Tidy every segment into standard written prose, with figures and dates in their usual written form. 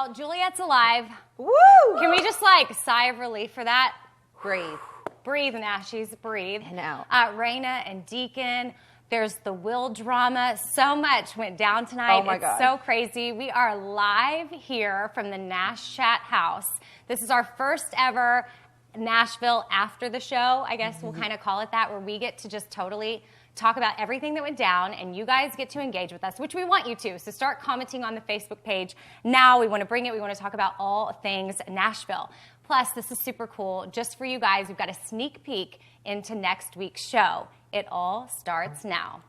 Well, Juliette's alive. Woo! Can we just like sigh of relief for that? Breathe. Breathe, Nashies, breathe. I know. Rayna and Deacon. There's the Will drama. So much went down tonight. Oh my God. It's so crazy. We are live here from the NashChat house. This is our first ever Nashville after the show, I guess we'll kind of call it that, where we get to just totally talk about everything that went down, and you guys get to engage with us, which we want you to. So start commenting on the Facebook page. Now we want to bring it. We want to talk about all things Nashville. Plus, this is super cool. Just for you guys, we've got a sneak peek into next week's show. It all starts now.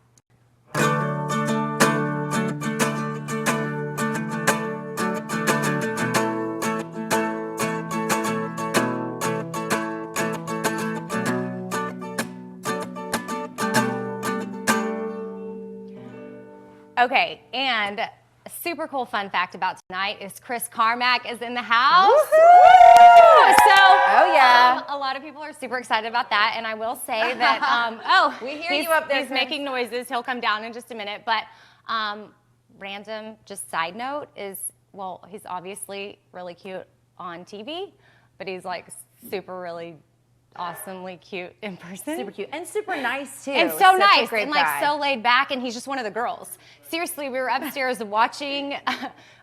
Okay, and a super cool fun fact about tonight is Chris Carmack is in the house. Woo-hoo! So, yeah. A lot of people are super excited about that, and I will say that, we hear you up there, he's Chris. making noises. He'll come down in just a minute, but random, just side note is, well, he's obviously really cute on TV, but he's like super really awesomely cute in person. Super cute. And super nice, too. And so Such nice. a great And like guy. so laid back, and he's just one of the girls. Seriously, we were upstairs watching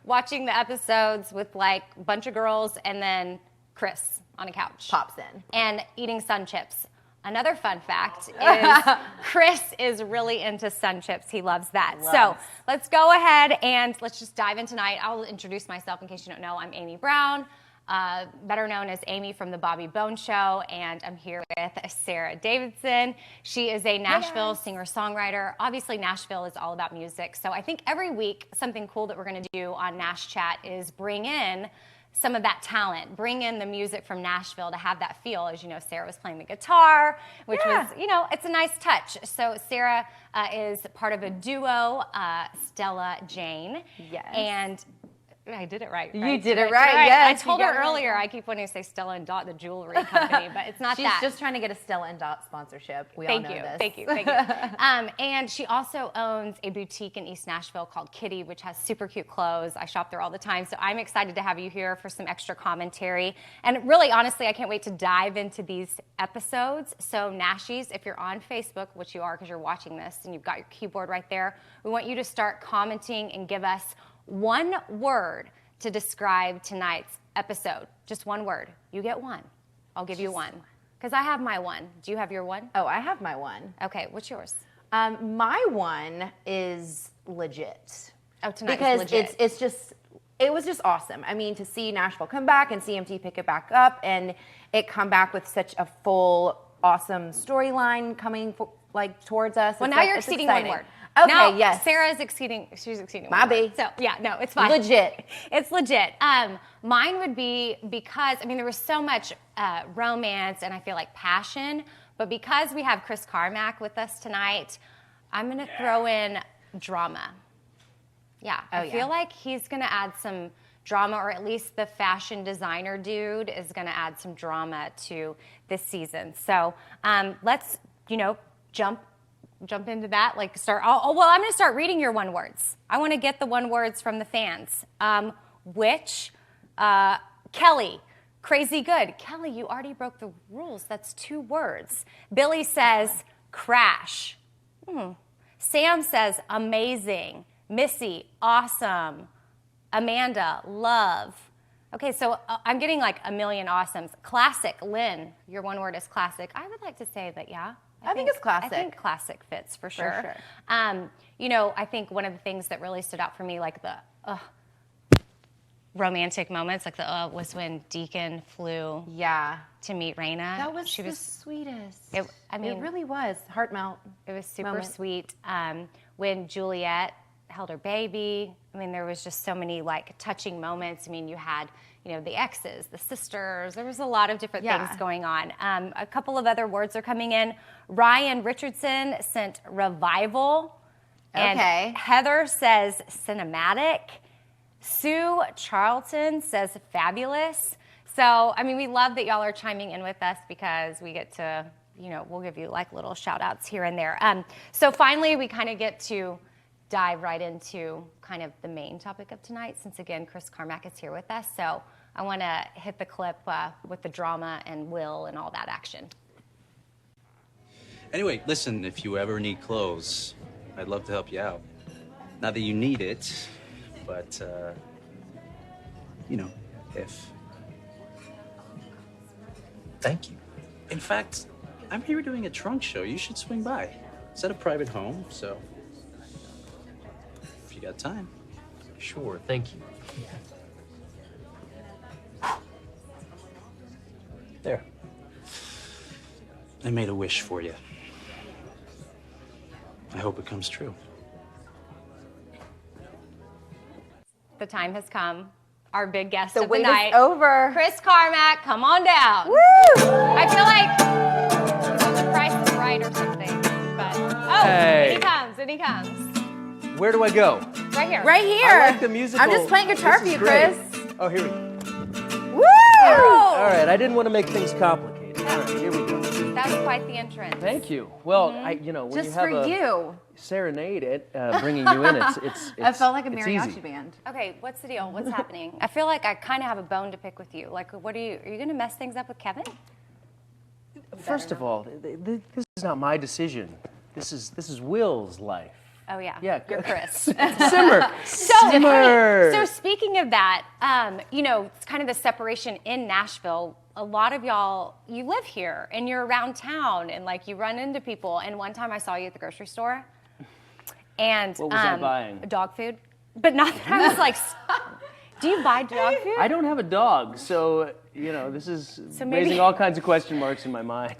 the episodes with like a bunch of girls and then Chris on a couch. Pops in. And eating sun chips. Another fun fact is Chris is really into sun chips. He loves that. So let's go ahead and let's just dive in tonight. I'll introduce myself in case you don't know. I'm Amy Brown. Better known as Amy from the Bobby Bone Show, and I'm here with Sarah Davidson. She is a Nashville singer-songwriter. Obviously, Nashville is all about music, so I think every week something cool that we're going to do on NashChat is bring in some of that talent, bring in the music from Nashville to have that feel. As you know, Sarah was playing the guitar, which was, you know, it's a nice touch. So Sarah is part of a duo, Stella Jane. Yes. And I did it right. You did it right, yes. I told her earlier, I keep wanting to say Stella and Dot, the jewelry company, but it's not that. She's just trying to get a Stella and Dot sponsorship. We all know this. Thank you. And she also owns a boutique in East Nashville called Kitty, which has super cute clothes. I shop there all the time, so I'm excited to have you here for some extra commentary. And really, honestly, I can't wait to dive into these episodes. So Nashies, if you're on Facebook, which you are because you're watching this and you've got your keyboard right there, we want you to start commenting and give us one word to describe tonight's episode. Just one word. You get one. I'll give you one. Because I have my one. Do you have your one? Oh, I have my one. Okay, what's yours? My one is legit. Oh, tonight's because legit. it was just awesome. I mean, to see Nashville come back and CMT pick it back up and it come back with such a full, awesome storyline coming towards us. Well, now you're exceeding one word. Okay, now, yes. Sarah's exceeding. She's exceeding. My B. So yeah, no, it's fine. Legit. It's legit. Mine would be because there was so much romance and I feel like passion, but because we have Chris Carmack with us tonight, I'm gonna throw in drama. Yeah, I feel like he's gonna add some drama, or at least the fashion designer dude is gonna add some drama to this season. So let's jump into that, I'm going to start reading your one words. I want to get the one words from the fans. Kelly, crazy good. Kelly, you already broke the rules. That's 2 words. Billy says, crash. Sam says, amazing. Missy, awesome. Amanda, love. Okay, so I'm getting like a million awesomes. Classic, Lynn, your one word is classic. I would like to say that, yeah. I think it's classic. I think classic fits for sure. For sure. I think one of the things that really stood out for me, like the romantic moments, was when Deacon flew to meet Rayna. That was the sweetest. It really was. Heart melt. It was super moment. sweet. When Juliette held her baby, there was just so many touching moments. You had the exes, the sisters. There was a lot of different things going on. A couple of other words are coming in. Ryan Richardson sent revival. And Heather says cinematic. Sue Charlton says fabulous. So, we love that y'all are chiming in with us because we get to, we'll give you little shout outs here and there. So finally, we kind of get to dive right into kind of the main topic of tonight, since again, Chris Carmack is here with us. So I want to hit the clip with the drama and Will and all that action. Anyway, listen, if you ever need clothes, I'd love to help you out. Not that you need it, but, if. Thank you. In fact, I'm here doing a trunk show. You should swing by. It's at a private home, so if you got time. Sure, thank you. There. I made a wish for you. I hope it comes true. The time has come. Our big guest The of the wait night, is over. Chris Carmack, come on down. Woo! I feel like he's on The Price is Right or something. But Hey. and he comes. Where do I go? Right here. Right here. I like the musical. I'm just playing guitar This for is you, great. Chris. Oh, here we go. Woo! All right, I didn't want to make things complicated. All right, here we go. That's quite the entrance. Thank you. Well, when Just you for have a you. serenade bringing you in, it's I felt like a it's mariachi easy. band. Okay, what's the deal? What's happening? I feel like I kind of have a bone to pick with you. Like, are you going to mess things up with Kevin? First of all, this is not my decision. This is Will's life. Oh yeah. Yeah, You're Chris. Simmer. So, Simmer. so speaking of that, it's kind of the separation in Nashville. A lot of y'all, you live here and you're around town and like you run into people. And one time I saw you at the grocery store, and What was I buying? Dog food, but not that I was like. Do you buy dog food? I don't have a dog, so this is So maybe- raising all kinds of question marks in my mind.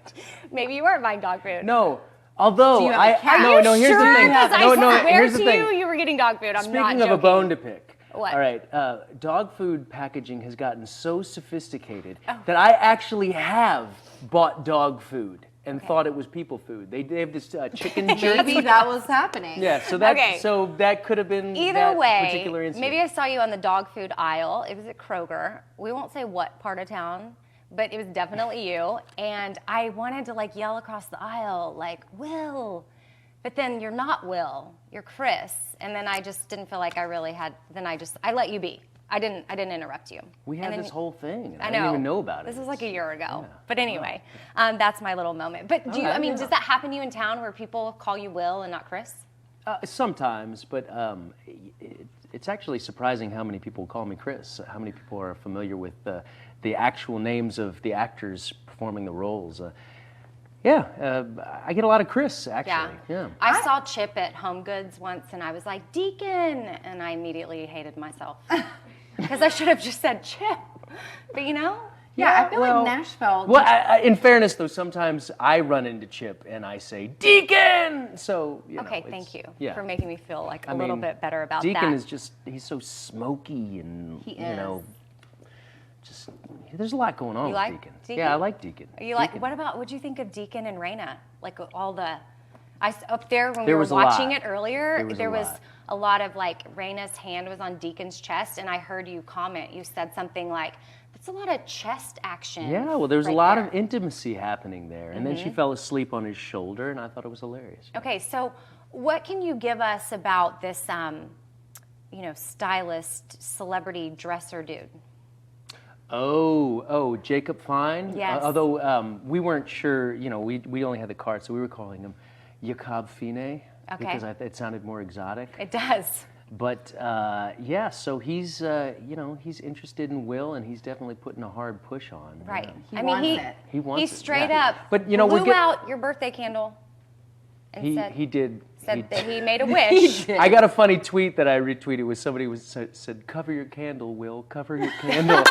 Maybe you weren't buying dog food. No, although Do you have a I cat? no, Are you here's sure? the thing. Because I No, swear here's to the thing. you were getting dog food. I'm not Speaking joking. of a bone to pick. What? All right, dog food packaging has gotten so sophisticated that I actually have bought dog food and thought it was people food. They have this chicken jerky. Maybe that was happening. Yeah, so that could have been Either that way, particular incident. maybe I saw you on the dog food aisle. It was at Kroger. We won't say what part of town, but it was definitely you. And I wanted to like yell across the aisle, like, Will. But then you're not Will, you're Chris. And then I just didn't feel like I really had, I let you be. I didn't interrupt you. We And had then this whole thing, and I I didn't even know about it. This was like a year ago. Yeah. But anyway, that's my little moment. But do you, Alright, yeah. does that happen to you in town where people call you Will and not Chris? Sometimes, but it's actually surprising how many people call me Chris. How many people are familiar with the actual names of the actors performing the roles. I get a lot of Chris, actually. Yeah. I saw Chip at Home Goods once, and I was like, Deacon, and I immediately hated myself. Because I should have just said Chip. But Yeah, I feel like Nashville. Well, in fairness, though, sometimes I run into Chip and I say, Deacon! So, Okay, thank you yeah. for making me feel like a I little mean, bit better about Deacon that. is just, he's so smoky and, He just, there's a lot going on You with like Deacon. Deacon? Yeah, I like Deacon. You like? Deacon. What'd you think of Deacon and Rayna? Like all the, up there when we There were was a watching lot. it earlier, There was a lot of like Rayna's hand was on Deacon's chest, and I heard you comment. You said something like, "That's a lot of chest action." Yeah, well, there's right a lot there. of intimacy happening there. And then she fell asleep on his shoulder, and I thought it was hilarious. Okay, so what can you give us about this, stylist, celebrity dresser dude? Oh, Jacob Fine? Yes. Although we weren't sure, we only had the card, so we were calling him Jacob Fine. Okay. Because it sounded more exotic. It does. But so he's, he's interested in Will, and he's definitely putting a hard push on. Right. He wants it. He wants He it, straight yeah. up But, blew out your birthday candle and he did. said that he made a wish. I got a funny tweet that I retweeted with somebody said, "Cover your candle, Will. Cover your candle."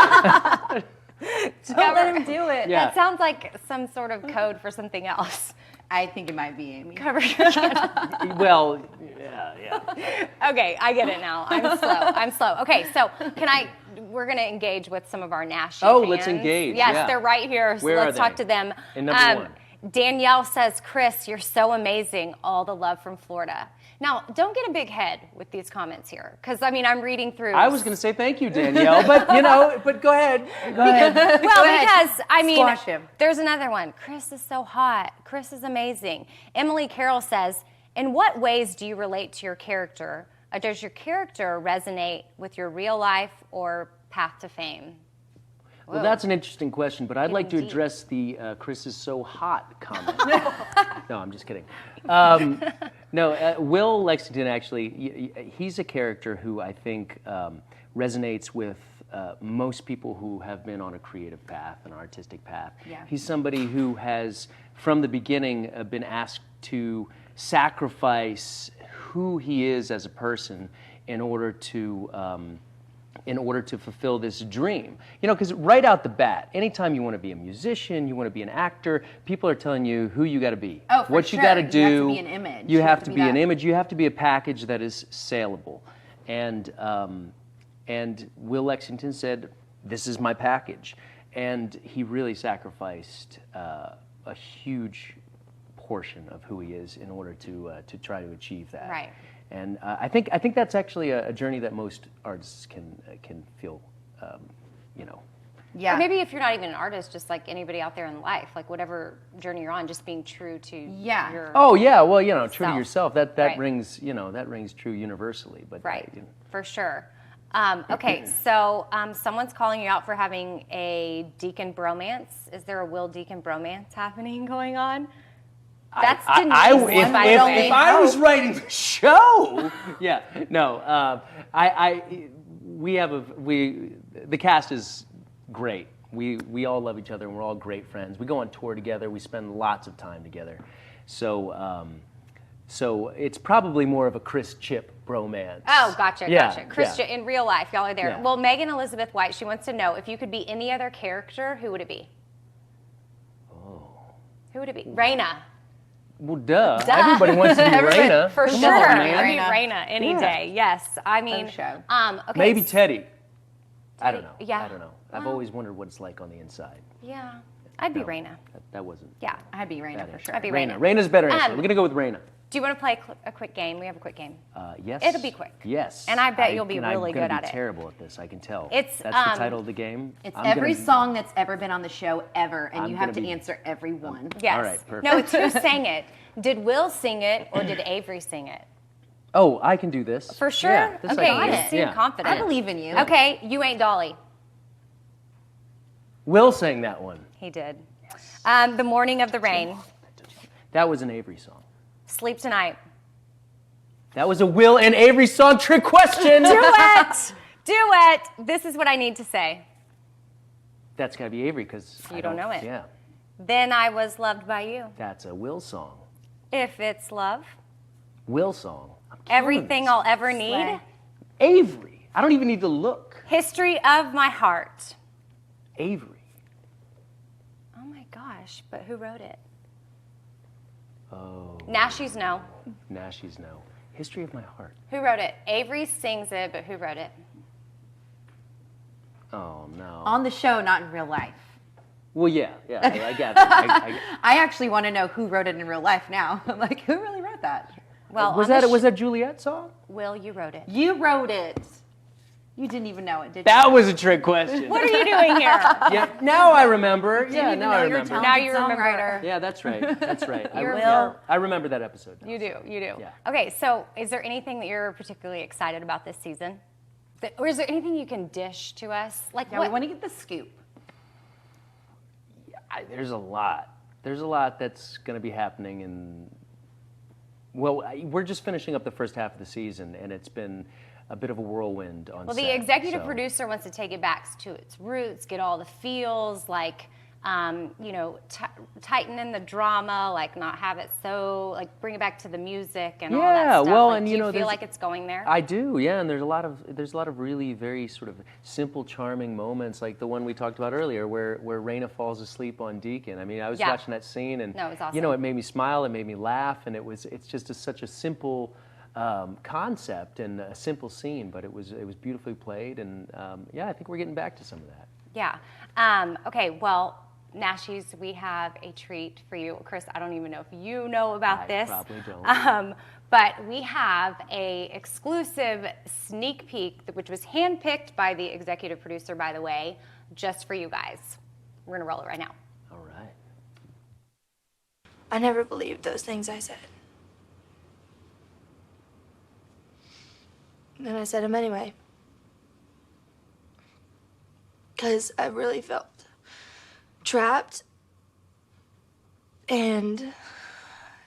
Don't let him do it. Yeah. That sounds like some sort of code for something else. I think it might be Amy. Cover your candle. Well, yeah. Okay, I get it now. I'm slow. Okay, so we're going to engage with some of our NashChat Oh, fans. let's engage, Yes, yeah. they're right here, so Where are let's talk they? to them. In number one. Danielle says, Chris, you're so amazing. All the love from Florida. Now, don't get a big head with these comments here, because, I'm reading through. I was going to say thank you, Danielle, but, but go ahead. Go ahead. Well, ahead. because, Squash him. there's another one. Chris is so hot. Chris is amazing. Emily Carroll says, In what ways do you relate to your character? Does your character resonate with your real life or path to fame? Well, that's an interesting question, but I'd like to deep. address the Chris is so hot comment. No, I'm just kidding. Will Lexington actually, he's a character who I think resonates with most people who have been on a creative path, an artistic path. Yeah. He's somebody who has, from the beginning, been asked to sacrifice who he is as a person in order to fulfill this dream. You know, because right out the bat, anytime you want to be a musician, you want to be an actor, people are telling you who you got to be. Oh, for what sure. you got to do. You have to be an image. You have to be an that. image. You have to be a package that is saleable. And Will Lexington said, "This is my package," and he really sacrificed a huge portion of who he is in order to try to achieve that. Right. And I think that's actually a journey that most artists can feel, you know. Yeah. Or maybe if you're not even an artist, just like anybody out there in life, like whatever journey you're on, just being true to your Oh yeah, well, you know, true to self. yourself. That Right. rings, you know, that rings true universally. But right, you know. for sure. Okay, so someone's calling you out for having a Deacon bromance. Is there a Will Deacon bromance happening going on? That's Denise, if by the way. I was writing the show, yeah, no, the cast is great. We all love each other, and we're all great friends. We go on tour together. We spend lots of time together. So it's probably more of a Chris Chip bromance. Oh, gotcha. Chris, Yeah. in real life, y'all are there. Yeah. Well, Megan Elizabeth White, she wants to know if you could be any other character, who would it be? Oh. Who would it be? Rayna. Well, duh. Everybody wants to be Rayna. For Come sure. on, I'd man. be Rayna any Yeah. day. Yes. I mean, show. Okay. Maybe Teddy. I don't know. Yeah. I don't know. I've always wondered what it's like on the inside. Yeah. I'd be No, Rayna. That wasn't. Yeah. I'd be Rayna that for is- sure. I'd be Rayna. Rayna. Rayna's better answer. Um, We're gonna go with Rayna. Do you want to play a quick game? We have a quick game. Yes. It'll be quick. Yes. And I bet you'll be really I'm good gonna at be it. terrible at this. I can tell. It's, That's the title of the game. It's I'm every gonna be- song that's ever been on the show ever, and I'm you have gonna to be- answer every one. Yes. All right, perfect. No, it's who sang it. Did Will sing it or did Avery sing it? Oh, I can do this. For sure? Yeah, this Okay, I can you do. seem Yeah. confident. I believe in you. Okay, You Ain't Dolly. Will sang that one. He did. The Morning of the Rain. That was an Avery song. Sleep Tonight. That was a Will and Avery song trick question. Duet! Duet! This is what I need to say. That's gotta be Avery because You don't know it. Yeah, Then I Was Loved by You. that's a Will song. If It's Love. Will song. I'm killing Everything this. I'll Ever Need. Slay. Avery. I don't even need to look. History of My Heart. Avery. Oh my gosh, but who wrote it? Oh. Nashies know. Nashies know. History of My Heart. Who wrote it? Avery sings it, but who wrote it? Oh no. On the show, not in real life. Well, yeah, I get that. I actually want to know who wrote it in real life now. I'm like, who really wrote that? Well, was on the that Juliette song? Will, you wrote it. You wrote it. You didn't even know it, did you? That was a trick question. What are you doing here? Yeah, now I remember. Didn't Yeah, even now know I you were remember. Now you remember. songwriter. Yeah, that's right. That's right. You're yeah, I remember that episode. now. You do. Yeah. Okay, so is there anything that you're particularly excited about this season? Or is there anything you can dish to us? Like Yeah, what? we want to get the scoop. There's a lot. There's a lot that's going to be happening, and we're just finishing up the first half of the season, and it's been a bit of a whirlwind on Well, set. the executive so- producer wants to take it back to its roots, get all the feels, like, tighten in the drama, like not have it so, like bring it back to the music and all that Yeah, stuff. well, Like, and do you you know, feel there's- like it's going there? I do, yeah, and there's a lot of really very sort of simple, charming moments, like the one we talked about earlier, where Rayna falls asleep on Deacon. I mean, I was Yeah. watching that scene, and No, it was awesome. you know, it made me smile, it made me laugh, and it's just such a simple concept and a simple scene, but it was beautifully played, and yeah, I think we're getting back to some of that. Yeah. Okay, well, Nashies, we have a treat for you. Chris, I don't even know if you know about I this. probably don't. But we have a exclusive sneak peek, which was handpicked by the executive producer, by the way, just for you guys. We're going to roll it right now. All right. I never believed those things I said. And I said them anyway. Because I really felt trapped. And I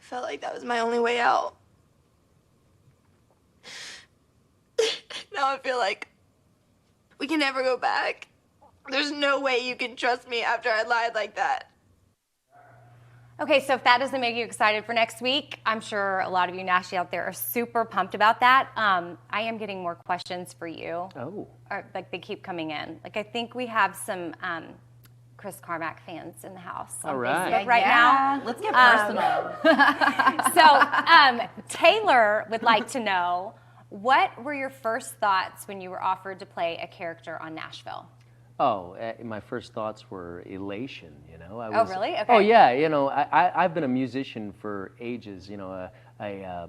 felt like that was my only way out. Now I feel like we can never go back. There's no way you can trust me after I lied like that. Okay, so if that doesn't make you excited for next week, I'm sure a lot of you Nashie out there are super pumped about that. I am getting more questions for you. Oh. Or, like, they keep coming in. Like, I think we have some Chris Carmack fans in the house on All right. Facebook right now. Let's get personal. So Taylor would like to know, what were your first thoughts when you were offered to play a character on Nashville? Oh, my first thoughts were elation, you know. Oh, really? Okay. Oh, yeah, you know, I've been a musician for ages, you know, a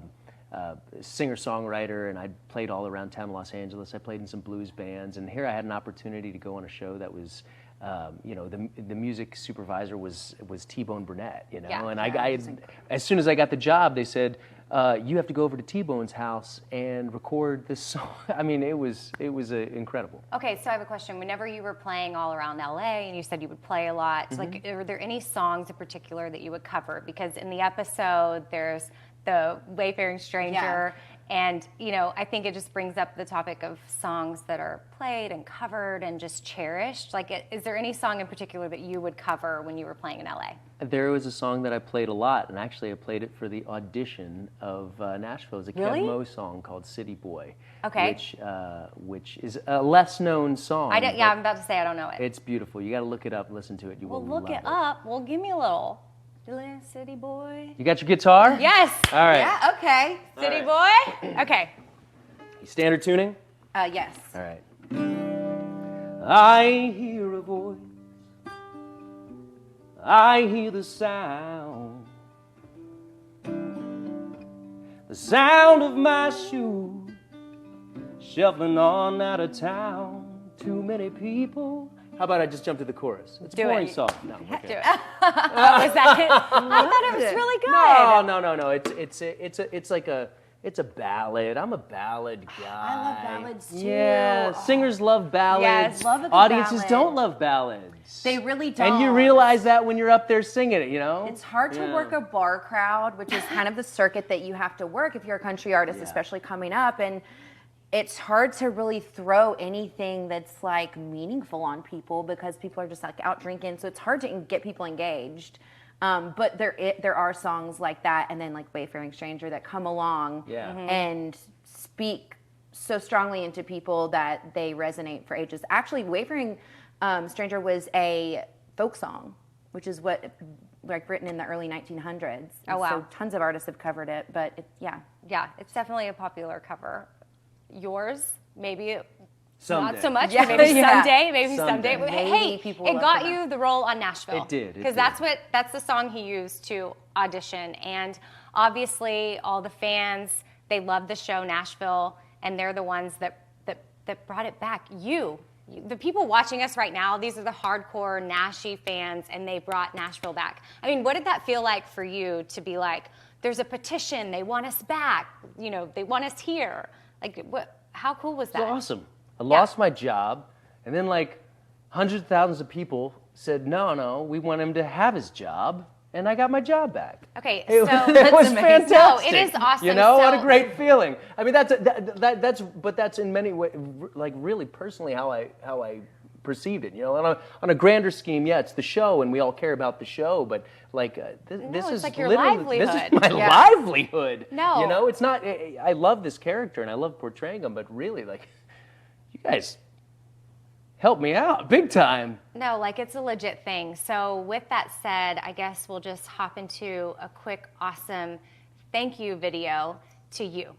singer-songwriter, and I played all around town in Los Angeles. I played in some blues bands, and here I had an opportunity to go on a show that was, you know, the music supervisor was T-Bone Burnett, you know, Yeah. and I as soon as I got the job, they said, you have to go over to T-Bone's house and record this song. I mean, it was incredible. Okay, so I have a question. Whenever you were playing all around LA and you said you would play a lot, like, were there any songs in particular that you would cover? Because in the episode, there's the Wayfaring Stranger, and, you know, I think it just brings up the topic of songs that are played and covered and just cherished. Like, is there any song in particular that you would cover when you were playing in LA? There was a song that I played a lot, and actually I played it for the audition of Nashville. It was a Really? Kev Moe song called City Boy, Okay. which is a less known song. I'm but about to say I don't know it. It's beautiful. You got to look it up, listen to it. You Well, will look love it up. Well, give me a little. City Boy. You got your guitar? Yes. All right. Yeah, okay. City All Boy. Okay. Standard tuning? Yes. All right. I hear a voice. I hear the sound. The sound of my shoes shuffling on out of town. Too many people. How about I just jump to the chorus? It's a Do boring it. song. No, okay. Do it. Was that it? I thought it was really good. No. It's a ballad. I'm a ballad guy. I love ballads, too. Yeah, singers love ballads. Yes. Love a good Audiences ballad. don't love ballads. They really don't. And you realize that when you're up there singing it, you know? It's hard to work a bar crowd, which is kind of the circuit that you have to work if you're a country artist, especially coming up. And it's hard to really throw anything that's like meaningful on people because people are just like out drinking. So it's hard to get people engaged. But there are songs like that, and then like Wayfaring Stranger that come along and speak so strongly into people that they resonate for ages. Actually, Wayfaring Stranger was a folk song, which is what like written in the early 1900s. Oh, wow. So tons of artists have covered it, but Yeah, it's definitely a popular cover. Yours, maybe Someday. not so much. Yeah. Maybe Yeah. someday. Maybe someday. Someday. Hey, Maybe people it will got look for you the role on Nashville. It did, it Because did. that's the song he used to audition. And obviously, all the fans, they love the show Nashville, and they're the ones that brought it back. The people watching us right now, these are the hardcore Nashie fans, and they brought Nashville back. I mean, what did that feel like for you to be like, there's a petition, they want us back, you know, they want us here? Like, how cool was that? It was awesome. I lost my job, and then like hundreds of thousands of people said, no, we want him to have his job, and I got my job back. Okay, It, so it was fantastic. No, it is awesome. You know, what a So- great feeling. I mean, that's in many ways, like really personally how I perceived it. You know, on a grander scheme, it's the show, and we all care about the show. But like, this it's is like your literally this is livelihood. my livelihood. No. You know, it's not. I love this character, and I love portraying him. But really, like, you guys help me out big time. No, like it's a legit thing. So with that said, I guess we'll just hop into a quick, awesome thank you video to you.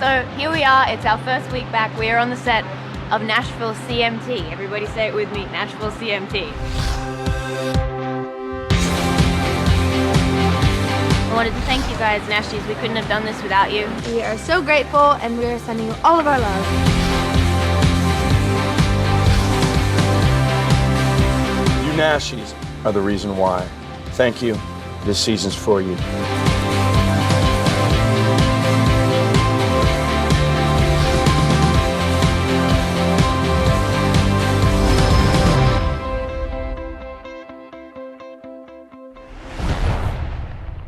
So here we are, it's our first week back. We are on the set of Nashville CMT. Everybody say it with me, Nashville CMT. I wanted to thank you guys, Nashies. We couldn't have done this without you. We are so grateful, and we are sending you all of our love. You Nashies are the reason why. Thank you. This season's for you.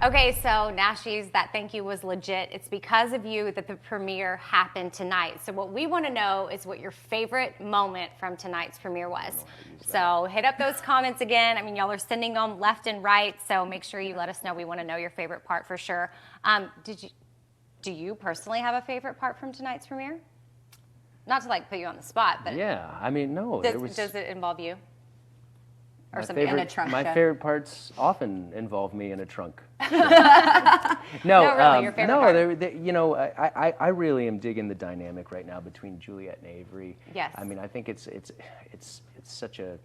Okay, so Nashies, that thank you was legit. It's because of you that the premiere happened tonight. So what we want to know is what your favorite moment from tonight's premiere was. So hit up those comments again. I mean, y'all are sending them left and right, so make sure you let us know. We want to know your favorite part for sure. Do you personally have a favorite part from tonight's premiere? Not to like put you on the spot, but Yeah, I mean, no. does it involve you? Or something in a trunk My show. favorite parts often involve me in a trunk. No, really, your favorite part. you know, I really am digging the dynamic right now between Juliette and Avery. Yes. I mean, I think it's such a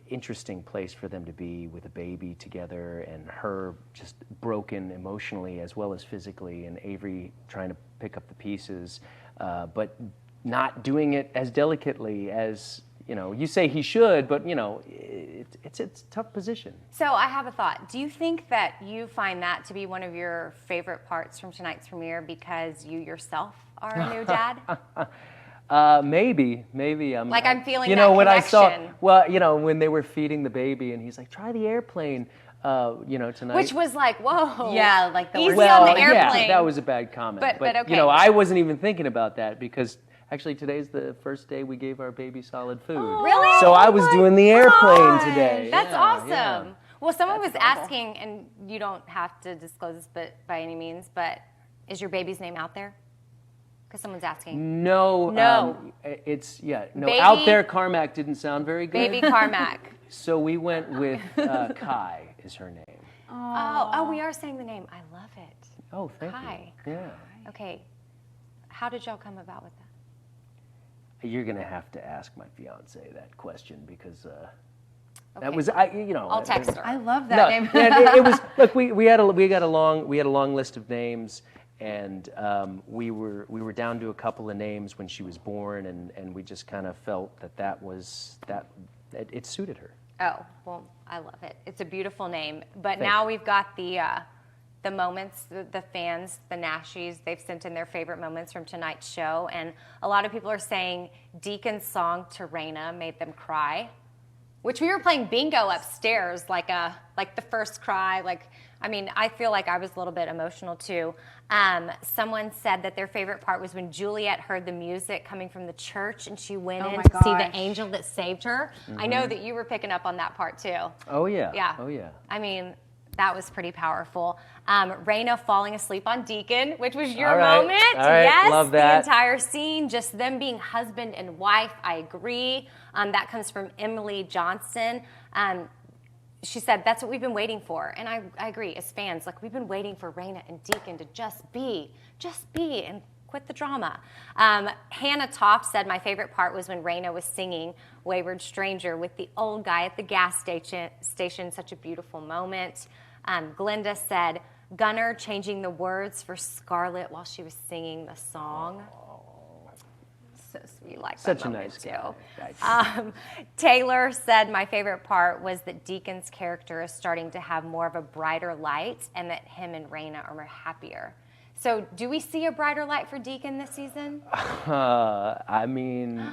interesting place for them to be with a baby together, and her just broken emotionally as well as physically, and Avery trying to pick up the pieces, but not doing it as delicately as. You know, you say he should, but you know, it's a tough position. So I have a thought. Do you think that you find that to be one of your favorite parts from tonight's premiere because you yourself are a new dad? Maybe. I'm feeling you that know, when I saw, connection. well, you know, when they were feeding the baby, and he's like, "Try the airplane," you know, tonight. Which was like, whoa. Yeah, like the easy word- on the Well, airplane. yeah, that was a bad comment. But okay. You know, I wasn't even thinking about that because actually today's the first day we gave our baby solid food. Really? So I was doing the airplane gosh, today. That's Yeah, awesome. yeah. Well, someone was adorable. asking, and you don't have to disclose this, but by any means, but is your baby's name out there? Because someone's asking. No. No. It's no. Baby- Out there, Carmack didn't sound very good. Baby Carmack. So we went with Kai is her name. Oh, we are saying the name. I love it. Oh, thank Kai. you. Yeah. Okay. How did y'all come about with that? You're gonna have to ask my fiance that question because Okay. that was I'll text her. I love that No, name. it was look. We had a long list of names, and we were down to a couple of names when she was born, and we just kind of felt that it suited her. Oh, well, I love it. It's a beautiful name. But now we've got the moments, the fans, the Nashies, they've sent in their favorite moments from tonight's show. And a lot of people are saying Deacon's song to Rayna made them cry, which we were playing bingo upstairs, like the first cry. I feel like I was a little bit emotional too. Someone said that their favorite part was when Juliette heard the music coming from the church and she went in my to see the gosh. angel that saved her. I know that you were picking up on that part too. Oh yeah. Yeah. Oh yeah. I mean, that was pretty powerful. Rayna falling asleep on Deacon, which was your All right. moment. All right. Yes, Love that. the entire scene, just them being husband and wife. I agree. That comes from Emily Johnson. She said, that's what we've been waiting for. And I agree, as fans, we've been waiting for Rayna and Deacon to just be, and quit the drama. Hannah Toft said, my favorite part was when Rayna was singing Wayward Stranger with the old guy at the gas station. Such a beautiful moment. Glenda said, Gunnar changing the words for Scarlett while she was singing the song. So sweet, like Such that a moment nice too. guy. Taylor said, my favorite part was that Deacon's character is starting to have more of a brighter light and that him and Rayna are more happier. So do we see a brighter light for Deacon this season? I mean,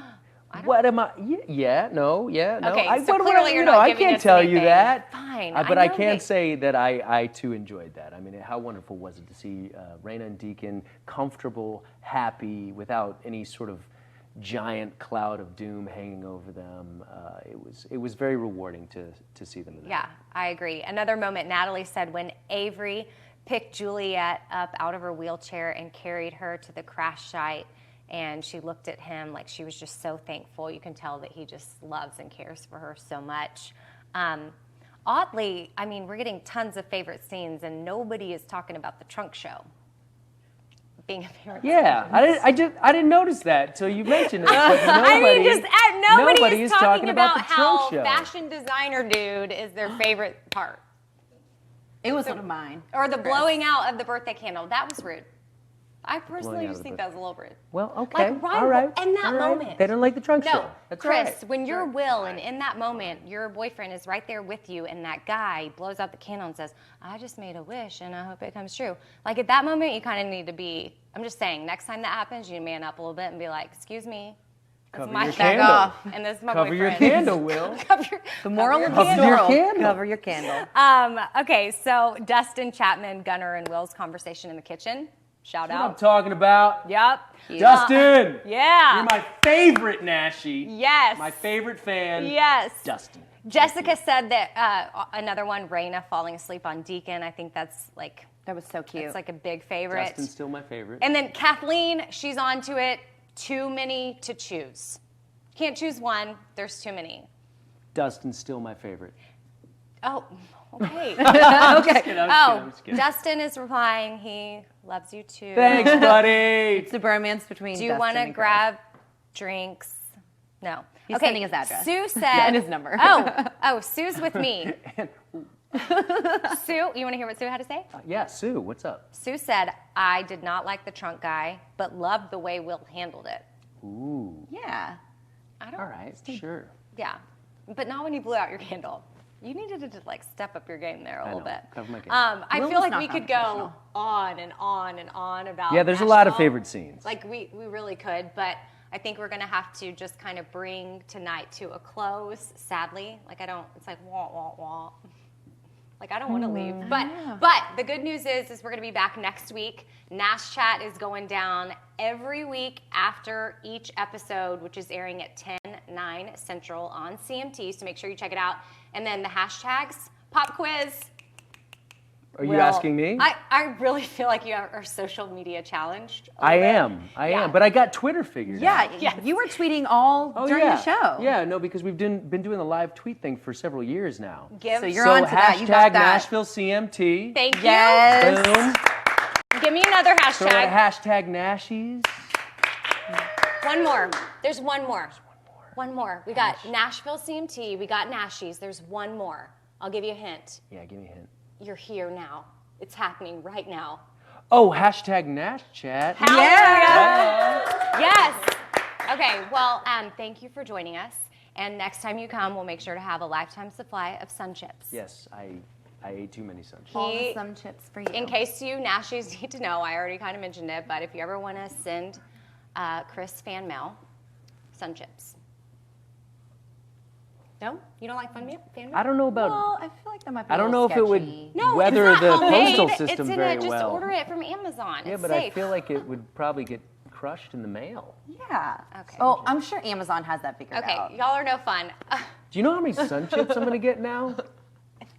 what am I? Yeah, no. Okay, so what clearly you're not I giving can't us tell anything. you that. Fine, But I I know can that- say that I too enjoyed that. I mean, how wonderful was it to see Rayna and Deacon comfortable, happy, without any sort of giant cloud of doom hanging over them. It was very rewarding to see them in that. Yeah, I agree. Another moment, Natalie said, when Avery picked Juliette up out of her wheelchair and carried her to the crash site, and she looked at him like she was just so thankful. You can tell that he just loves and cares for her so much. Oddly, I mean, we're getting tons of favorite scenes, and nobody is talking about the trunk show being a favorite. Yeah, I didn't notice that till you mentioned it. But Nobody is talking about the how trunk show. fashion designer dude is their favorite part. It was one of mine. Or the blowing out of the birthday candle. That was rude. I personally Blowing out just of the think that was a little rude. Well, okay. Like, right all right. in that all right. moment. They don't like the trunk No, show. That's Chris, all right. when you're Will and in that moment, your boyfriend is right there with you and that guy blows out the candle and says, I just made a wish and I hope it comes true. Like at that moment, you kind of need to be, I'm just saying, next time that happens, you man up a little bit and be like, excuse me. This is Cover my your back candle. off, and this is my Cover your boyfriend. candle, Will. The moral of the Cover your story: candle. cover your candle. Okay, so Dustin, Chapman, Gunnar, and Will's conversation in the kitchen. Shout What I'm out. talking about. Yep. Dustin. Yeah. You're my favorite Nashi. Yes. My favorite fan. Yes. Dustin. Jessica said that another one, Rayna falling asleep on Deacon. I think that's like That was so cute. it's like a big favorite. Dustin's still my favorite. And then Kathleen, she's onto it. Too many to choose. Can't choose one. There's too many. Dustin's still my favorite. Oh, okay. I'm just kidding. Dustin is replying. He loves you too. Thanks, buddy. It's the bromance between. Do you want to grab drinks? No. He's sending his address. Sue said. And his number. Sue's with me. Sue, you want to hear what Sue had to say? Yeah, Sue, what's up? Sue said, I did not like the trunk guy, but loved the way Will handled it. Ooh. Yeah. I don't All right, sure. Yeah. But not when you blew out your candle. You needed to just like step up your game there a little bit. Cover my candle. I Will feel was like not we could go confrontational. on and on and on about Yeah, there's a lot of Nashville. favorite scenes. Like we really could, but I think we're gonna have to just kind of bring tonight to a close, sadly. Like it's like wah, wah, wah. Like I don't want to leave. But the good news is we're gonna be back next week. NashChat is going down every week after each episode, which is airing at 10/9 Central on CMT. So make sure you check it out. And then the hashtags, pop quiz. Are you asking me? I really feel like you are social media challenged. I am. But I got Twitter figured out. Yeah, you were tweeting all during the show. Yeah, no, because we've been doing the live tweet thing for several years now. Give So you're on to that. You got hashtag that. Nashville CMT. Thank you. Yes. Boom. Give me another Throw out a hashtag. hashtag Nashies. One more. There's one more. One more. We got Nashville CMT. We got Nashies. There's one more. I'll give you a hint. Yeah, give me a hint. You're here now. It's happening right now. Oh, hashtag NashChat. Hallelujah. Yes. Okay, well, thank you for joining us. And next time you come, we'll make sure to have a lifetime supply of Sun Chips. Yes, I ate too many Sun Chips. All the Sun Chips for you. In case you Nashies need to know, I already kind of mentioned it, but if you ever want to send Chris fan mail, Sun Chips. No? You don't like fan mail? I don't know about. Well, I feel like that might be I don't know if it would No, weather it's the not homemade. postal system It's in very just well. order it from Amazon. Yeah, It's but safe. I feel like it would probably get crushed in the mail. Yeah. Okay. Oh, I'm sure Amazon has that figured Okay, out. y'all are no fun. Do you know how many Sun Chips I'm gonna get now?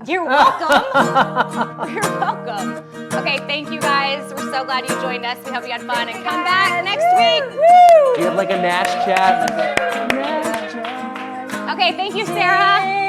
You're welcome. You're welcome. Okay, thank you guys. We're so glad you joined us. We hope you had fun and come back next week. Do you have like a NashChat? Okay, thank you, Sarah.